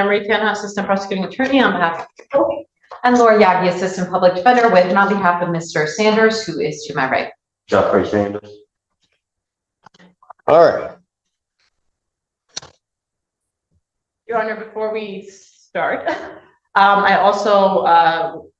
I'm Raytana, Assistant Prosecuting Attorney on behalf of the court. And Laura Yagi, Assistant Public Defender, with and on behalf of Mr. Sanders, who is to my right. Jeffrey Sanders. All right. Your Honor, before we start, I also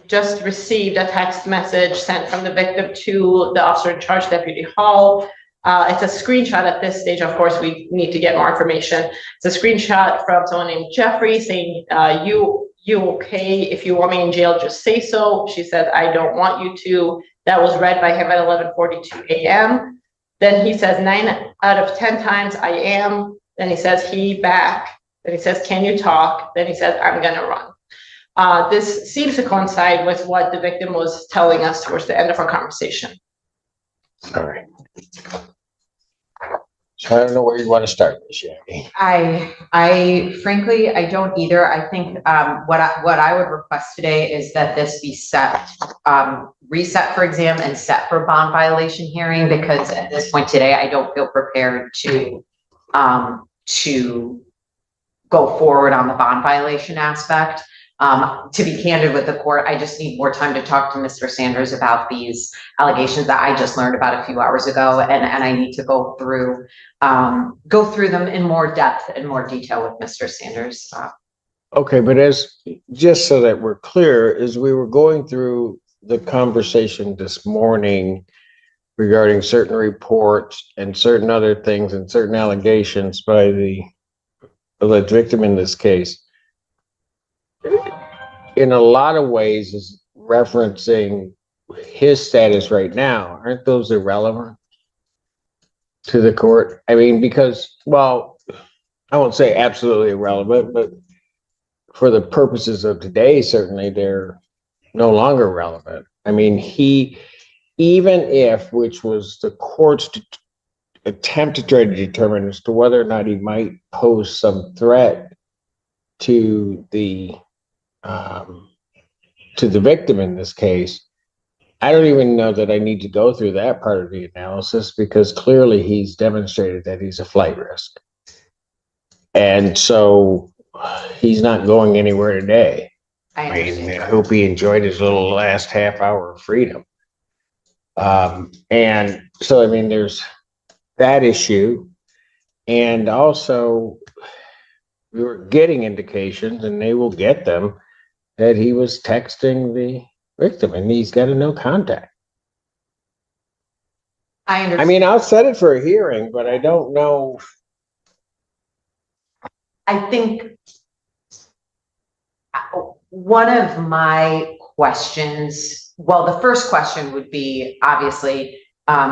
just received a text message sent from the victim to the officer in charge, Deputy Hall. It's a screenshot at this stage. Of course, we need to get more information. It's a screenshot from someone named Jeffrey saying, you okay? If you want me in jail, just say so. She said, I don't want you to. That was read by him at 11:42 a.m. Then he says 9 out of 10 times I am. Then he says he back. Then he says, can you talk? Then he says, I'm gonna run. This seems to coincide with what the victim was telling us towards the end of our conversation. All right. So I don't know where you want to start this, Yagi. I frankly, I don't either. I think what I would request today is that this be set, reset for exam and set for bond violation hearing, because at this point today, I don't feel prepared to go forward on the bond violation aspect. To be candid with the court, I just need more time to talk to Mr. Sanders about these allegations that I just learned about a few hours ago, and I need to go through them in more depth and more detail with Mr. Sanders. Okay, but just so that we're clear, as we were going through the conversation this morning regarding certain reports and certain other things and certain allegations by the alleged victim in this case, in a lot of ways is referencing his status right now. Aren't those irrelevant to the court? I mean, because, well, I won't say absolutely irrelevant, but for the purposes of today, certainly they're no longer relevant. I mean, even if, which was the court's attempt to try to determine as to whether or not he might pose some threat to the victim in this case, I don't even know that I need to go through that part of the analysis, because clearly he's demonstrated that he's a flight risk. And so he's not going anywhere today. I hope he enjoyed his little last half hour of freedom. And so, I mean, there's that issue. And also, we were getting indications, and they will get them, that he was texting the victim and he's got a no contact. I understand. I mean, I'll set it for a hearing, but I don't know. I think one of my questions, well, the first question would be, obviously,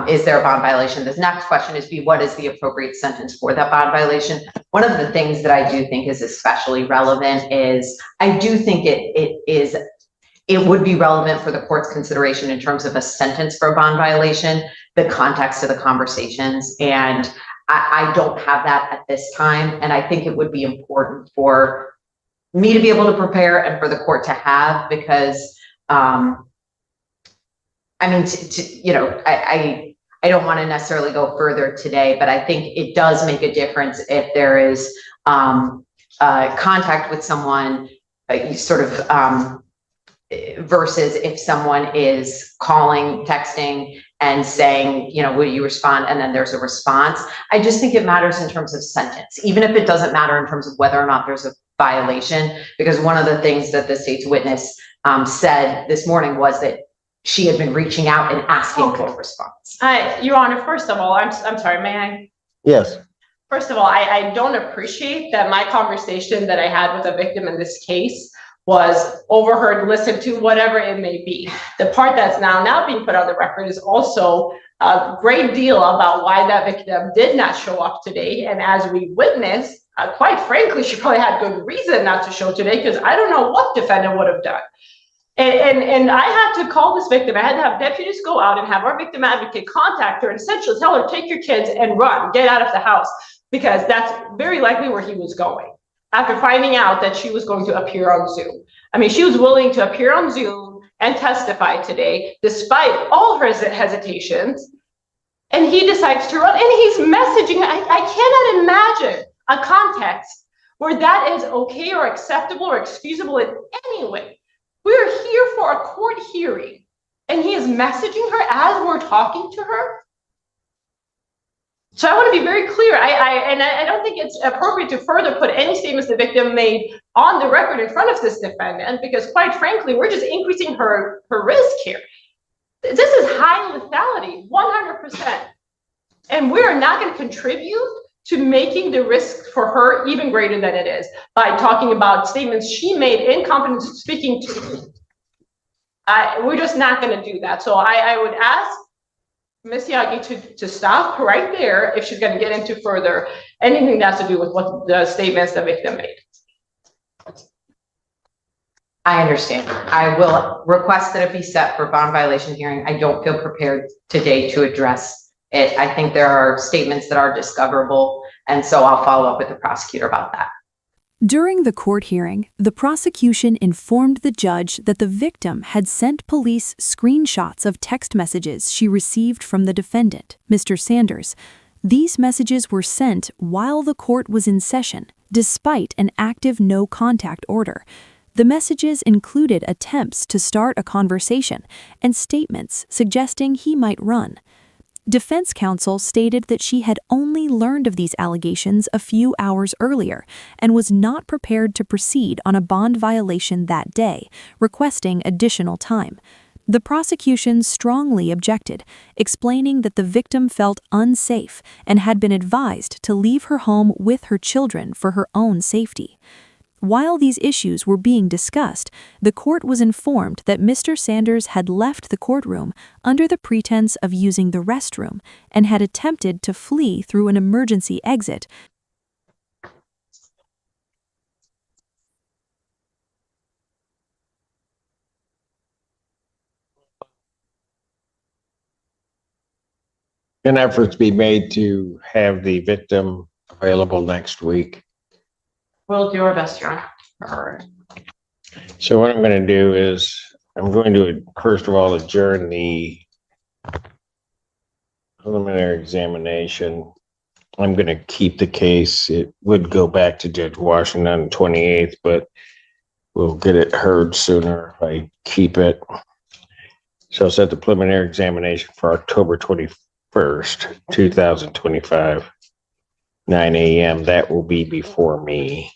is there a bond violation? The next question is what is the appropriate sentence for that bond violation? One of the things that I do think is especially relevant is, I do think it would be relevant for the court's consideration in terms of a sentence for a bond violation, the context of the conversations. And I don't have that at this time. And I think it would be important for me to be able to prepare and for the court to have, because I mean, you know, I don't want to necessarily go further today, but I think it does make a difference if there is contact with someone, versus if someone is calling, texting, and saying, you know, will you respond? And then there's a response. I just think it matters in terms of sentence, even if it doesn't matter in terms of whether or not there's a violation, because one of the things that the state's witness said this morning was that she had been reaching out and asking for a response. Your Honor, first of all, I'm sorry, may I? Yes. First of all, I don't appreciate that my conversation that I had with a victim in this case was overheard, listened to, whatever it may be. The part that's now being put on the record is also a great deal about why that victim did not show up today. And as we witnessed, quite frankly, she probably had good reason not to show today, because I don't know what defendant would have done. And I had to call this victim. I had to have deputies go out and have our victim advocate contact her and essentially tell her, take your kids and run, get out of the house, because that's very likely where he was going. After finding out that she was going to appear on Zoom. I mean, she was willing to appear on Zoom and testify today, despite all her hesitations, and he decides to run, and he's messaging. I cannot imagine a context where that is okay or acceptable or excusable in any way. We're here for a court hearing, and he is messaging her as we're talking to her. So I want to be very clear. I don't think it's appropriate to further put any statements the victim made on the record in front of this defendant, because quite frankly, we're just increasing her risk here. This is high lethality, 100%. And we're not going to contribute to making the risk for her even greater than it is by talking about statements she made in confidence speaking to me. We're just not going to do that. So I would ask Ms. Yagi to stop right there if she's going to get into further anything that has to do with what the statements the victim made. I understand. I will request that it be set for bond violation hearing. I don't feel prepared today to address it. I think there are statements that are discoverable, and so I'll follow up with the prosecutor about that. During the court hearing, the prosecution informed the judge that the victim had sent police screenshots of text messages she received from the defendant, Mr. Sanders. These messages were sent while the court was in session, despite an active no-contact order. The messages included attempts to start a conversation and statements suggesting he might run. Defense counsel stated that she had only learned of these allegations a few hours earlier and was not prepared to proceed on a bond violation that day, requesting additional time. The prosecution strongly objected, explaining that the victim felt unsafe and had been advised to leave her home with her children for her own safety. While these issues were being discussed, the court was informed that Mr. Sanders had left the courtroom under the pretense of using the restroom and had attempted to flee through an emergency exit. An effort to be made to have the victim available next week. We'll do our best, Your Honor. All right. So what I'm going to do is I'm going to, first of all, adjourn the preliminary examination. I'm going to keep the case. It would go back to Judge Washington on the 28th, but we'll get it heard sooner if I keep it. So I'll set the preliminary examination for October 21st, 2025, 9 a.m. That will be before me.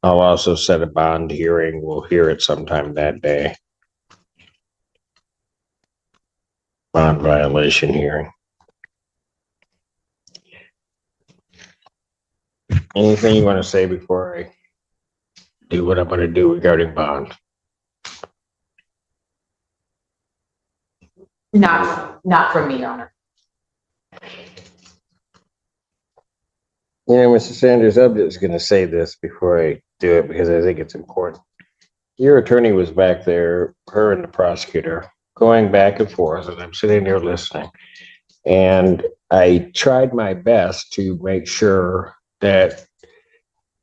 I'll also set a bond hearing. We'll hear it sometime that day. Bond violation hearing. Anything you want to say before I do what I'm going to do regarding bond? Not from me, Your Honor. Yeah, Mr. Sanders, I'm just going to say this before I do it because I think it's important. Your attorney was back there, her and the prosecutor, going back and forth, and I'm sitting there listening. And I tried my best to make sure that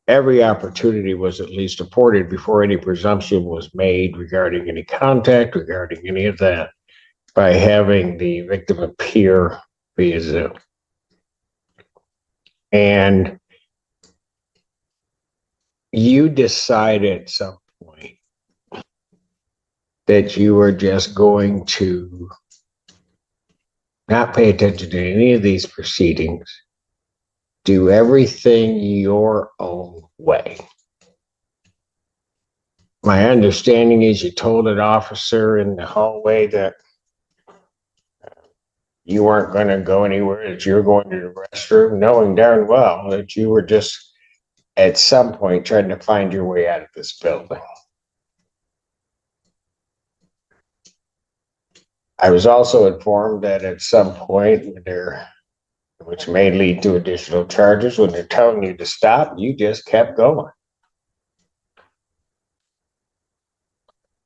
every opportunity was at least afforded before any presumption was made regarding any contact, regarding any of that, by having the victim appear via Zoom. And you decide at some point that you are just going to not pay attention to any of these proceedings, do everything your own way. My understanding is you told an officer in the hallway that you weren't going to go anywhere, that you were going to the restroom, knowing darn well that you were just at some point trying to find your way out of this building. I was also informed that at some point, which may lead to additional charges, when they're telling you to stop, you just kept going.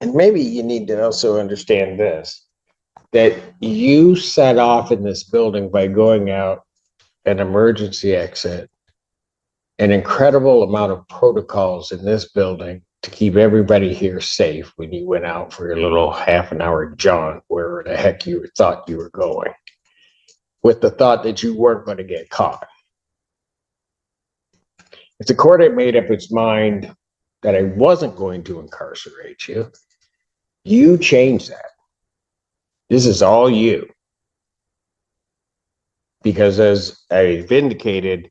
And maybe you need to also understand this, that you set off in this building by going out an emergency exit, an incredible amount of protocols in this building to keep everybody here safe when you went out for your little half an hour jaunt wherever the heck you thought you were going. with the thought that you weren't going to get caught. If the court had made up its mind that I wasn't going to incarcerate you, you changed that. This is all you. Because as I indicated,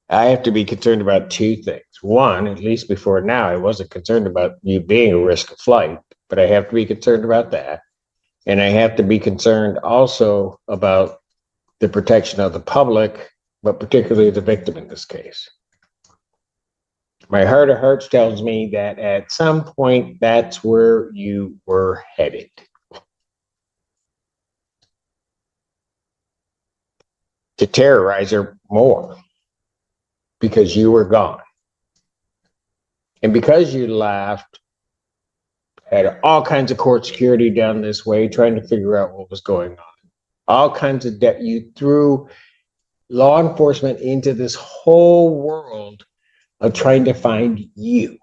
I have to be concerned about two things. One, at least before now, I wasn't concerned about you being a risk of flight, but I have to be concerned about that. And I have to be concerned also about the protection of the public, but particularly the victim in this case. My heart of hearts tells me that at some point, that's where you were headed. To terrorize her more because you were gone. And because you laughed, had all kinds of court security down this way, trying to figure out what was going on. All kinds of debt. You threw law enforcement into this whole world of trying to find you.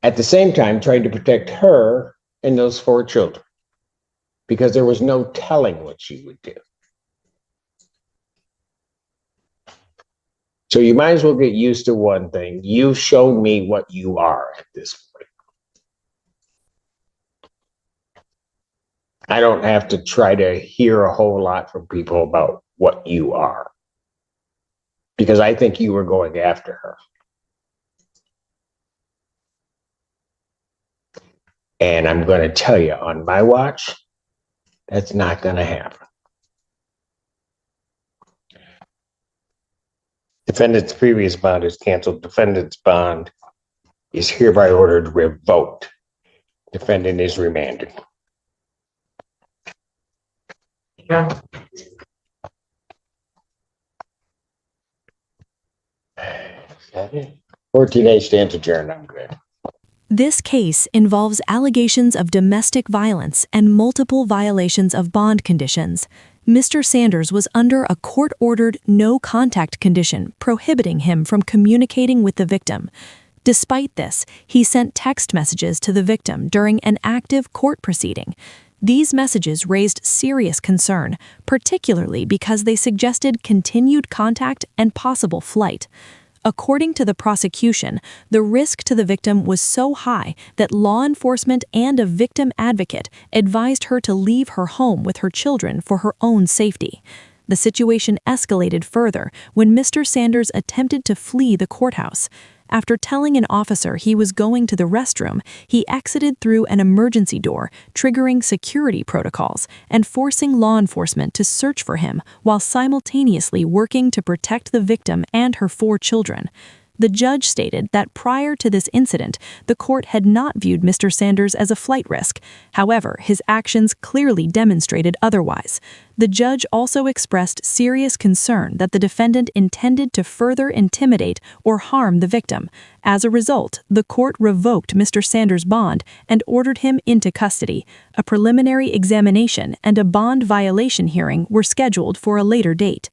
At the same time, trying to protect her and those 4 children, because there was no telling what she would do. So you might as well get used to one thing. You've shown me what you are at this point. I don't have to try to hear a whole lot from people about what you are, because I think you were going after her. And I'm going to tell you, on my watch, that's not going to happen. Defendant's previous bond is canceled. Defendant's bond is hereby ordered revoked. Defendant is remanded. Yeah. Is that it? 14 days stands adjourned. I'm good. This case involves allegations of domestic violence and multiple violations of bond conditions. Mr. Sanders was under a court-ordered no-contact condition prohibiting him from communicating with the victim. Despite this, he sent text messages to the victim during an active court proceeding. These messages raised serious concern, particularly because they suggested continued contact and possible flight. According to the prosecution, the risk to the victim was so high that law enforcement and a victim advocate advised her to leave her home with her children for her own safety. The situation escalated further when Mr. Sanders attempted to flee the courthouse. After telling an officer he was going to the restroom, he exited through an emergency door, triggering security protocols and forcing law enforcement to search for him while simultaneously working to protect the victim and her 4 children. The judge stated that prior to this incident, the court had not viewed Mr. Sanders as a flight risk. However, his actions clearly demonstrated otherwise. The judge also expressed serious concern that the defendant intended to further intimidate or harm the victim. As a result, the court revoked Mr. Sanders' bond and ordered him into custody. A preliminary examination and a bond violation hearing were scheduled for a later date.